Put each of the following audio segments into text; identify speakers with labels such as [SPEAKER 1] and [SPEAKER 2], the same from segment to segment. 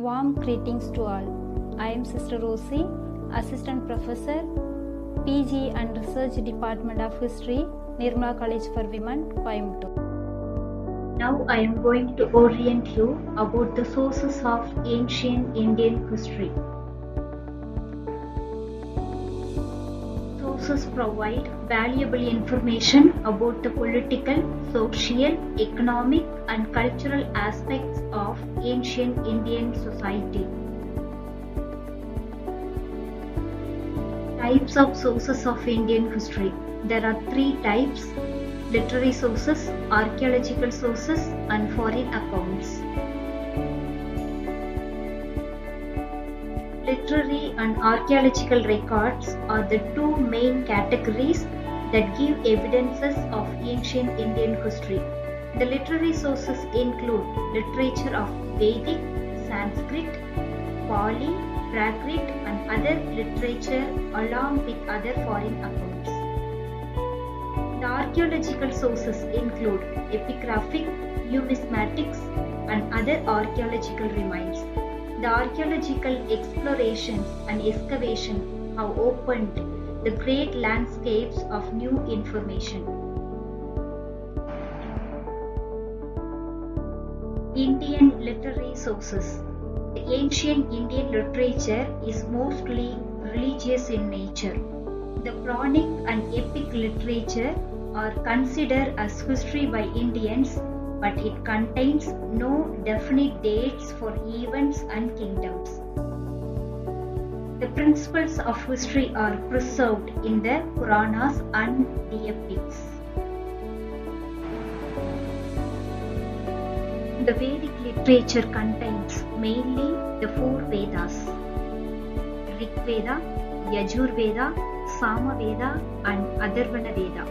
[SPEAKER 1] Warm greetings to all. I am Sister Rosy, Assistant Professor, PG and Research Department of History, Nirmala College for Women, Coimbatore.
[SPEAKER 2] Now I am going to orient you about the sources of ancient Indian history. Sources provide valuable information about the political, social, economic and cultural aspects of ancient Indian society. Types of sources of Indian history. There are three types: literary sources, archaeological sources and foreign accounts. Literary and archaeological records are the two main categories that give evidences of ancient Indian history. The literary sources include literature of Vedic, Sanskrit, Pali, Prakrit and other literature along with other foreign accounts. The archaeological sources include epigraphic, numismatics and other archaeological remains. The archaeological explorations and excavations have opened the great landscapes of new information. Indian literary sources. The ancient Indian literature is mostly religious in nature. The Puranic and epic literature are considered as history by Indians, but it contains no definite dates for events and kingdoms. The principles of history are preserved in the Puranas and the epics. The Vedic literature contains mainly the four Vedas: Rig Veda, Yajur Veda, Sama Veda and Atharvana Veda.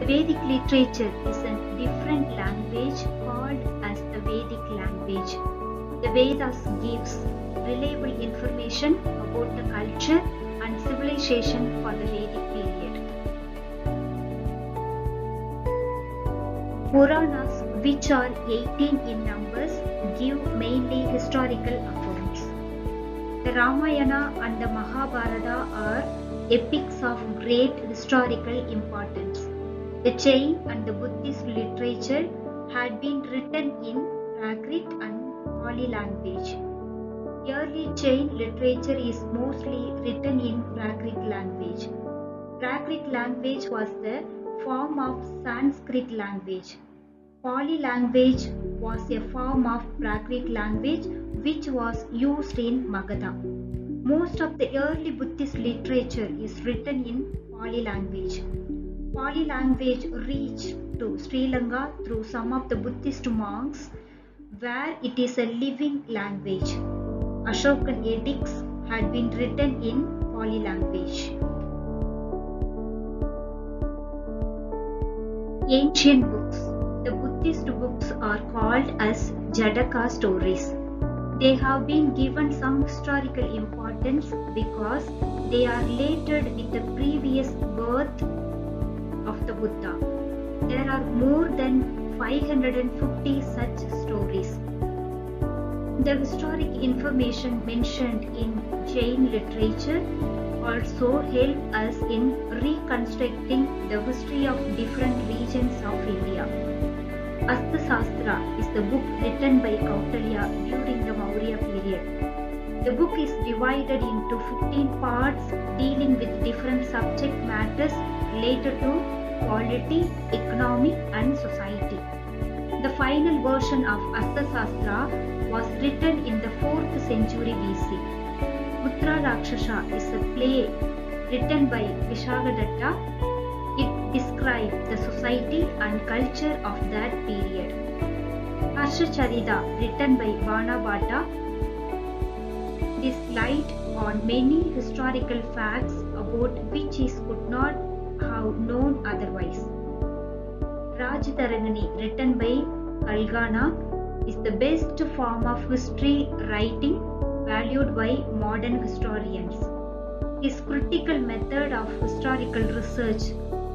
[SPEAKER 2] The Vedic literature is a different language called as the Vedic language. The Vedas gives reliable information about the culture and civilization for the Vedic period. Puranas, which are 18 in numbers, give mainly historical accounts. The Ramayana and the Mahabharata are epics of great historical importance. The Jain and the Buddhist literature had been written in Prakrit and Pali language. Early Jain literature is mostly written in Prakrit language. Prakrit language was the form of Sanskrit language. Pali language was a form of Prakrit language which was used in Magadha. Most of the early Buddhist literature is written in Pali language. Pali language reached to Sri Lanka through some of the Buddhist monks, where it is a living language. Ashokan edicts had been written in Pali language. Ancient books. The Buddhist books are called as Jataka stories. They have been given some historical importance because they are related with the previous birth of the Buddha. There are more than 550 such stories. The historic information mentioned in Jain literature also help us in reconstructing the history of different regions of India. Astasastra is the book written by Kautilya during the Maurya period. The book is divided into 15 parts dealing with different subject matters related to polity, economy and society. The final version of Astasastra was written in the 4th century BC. Putra Rakshasa is a play written by Vishagadatta. It describes the society and culture of that period. Harshacharita, written by Banabhata, this light on many historical facts about which he could not have known otherwise. Rajtarangani, written by Kalgana, is the best form of history writing valued by modern historians. His critical method of historical research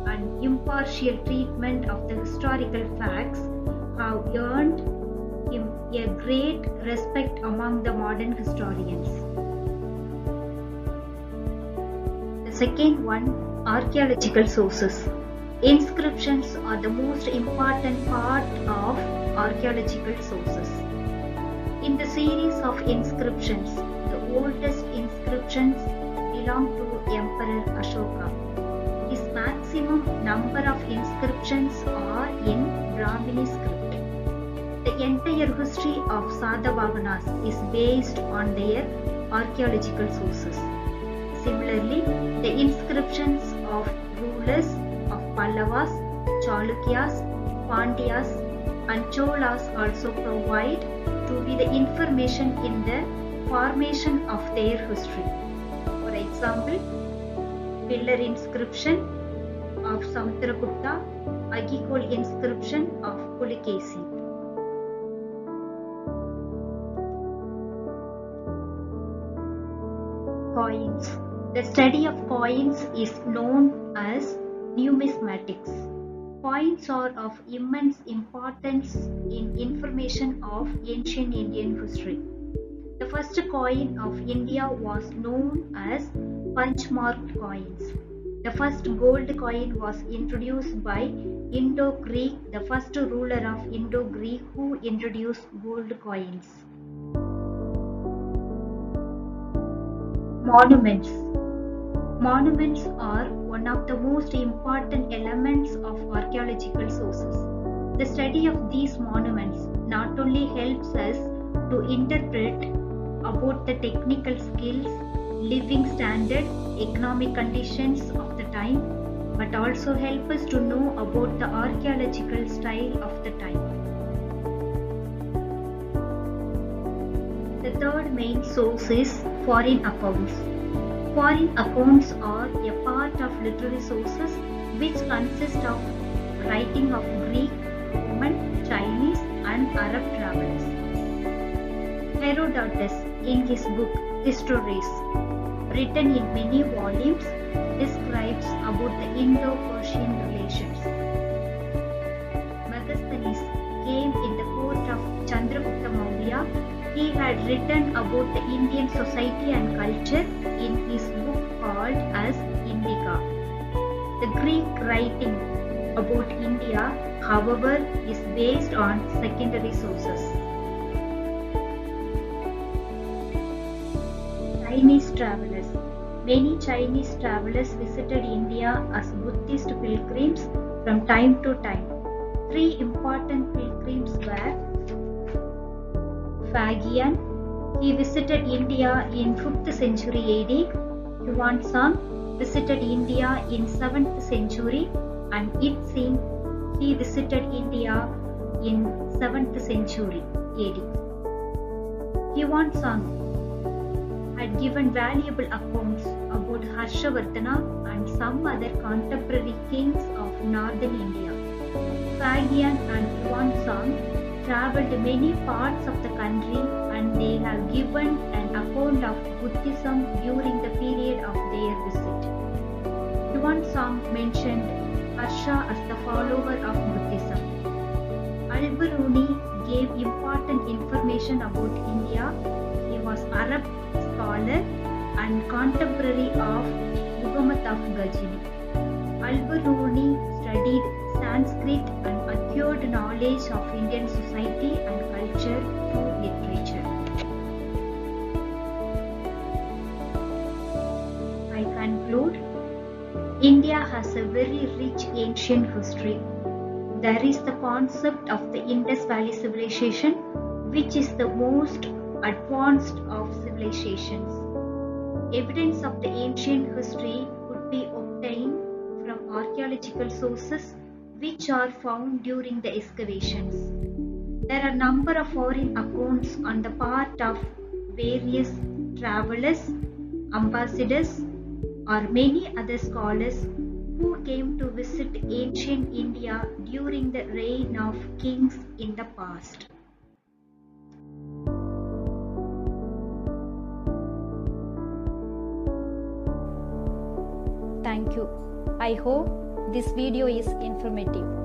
[SPEAKER 2] and impartial treatment of the historical facts have earned him a great respect among the modern historians. The second one, archaeological sources. Inscriptions are the most important part of archaeological sources. In the series of inscriptions, the oldest inscriptions belong to Emperor Ashoka. His maximum number of inscriptions are in Brahmini script. The entire history of Satavahana's is based on their archaeological sources. Similarly, the inscriptions of rulers of Pallavas, Chalukyas, Pandyas and Cholas also provide to be the information in the formation of their history. For example, pillar inscription of Samudragupta, Agikol inscription of Pulikesi. Coins. The study of coins is known as numismatics. Coins are of immense importance in information of ancient Indian history. The first coin of India was known as punch-marked coins. The first gold coin was introduced by Indo-Greek, the first ruler of Indo-Greek who introduced gold coins. Monuments. Monuments are one of the most important elements of archaeological sources. The study of these monuments not only helps us to interpret about the technical skills, living standard, economic conditions of the time, but also help us to know about the archaeological style of the time. The third main source is foreign accounts. Foreign accounts are a part of literary sources which consist of writing of Greek, Roman, Chinese and Arab travelers. Herodotus, in his book Histories, written in many volumes, describes about the Indo-Persian relations. Megasthenes came in the court of Chandragupta Maurya. He had written about the Indian society and culture in his book called as Indica. The Greek writing about India, however, is based on secondary sources. Chinese travelers. Many Chinese travelers visited India as Buddhist pilgrims from time to time. Three important pilgrims were Fagian. He visited India in 5th century AD. Huansang visited India in 7th century, and Yixing, he visited India in 7th century AD. Huansang had given valuable accounts about Harshavardhana and some other contemporary kings of northern India. Fagian and Huansang travelled many parts of the country and they have given an account of Buddhism during the period of their visit. Huansang mentioned Harsha as the follower of Buddhism. Al-Biruni gave important information about India. He was Arab scholar and contemporary of Muhammad of Ghazini. Al-Biruni studied Sanskrit and acquired knowledge of Indian society and culture through literature. I conclude, India has a very rich ancient history. There is the concept of the Indus Valley civilization, which is the most advanced of civilizations. Evidence of the ancient history could be obtained from archaeological sources which are found during the excavations. There are a number of foreign accounts on the part of various travelers, ambassadors, or many other scholars who came to visit ancient India during the reign of kings in the past.
[SPEAKER 1] Thank you. I hope this video is informative.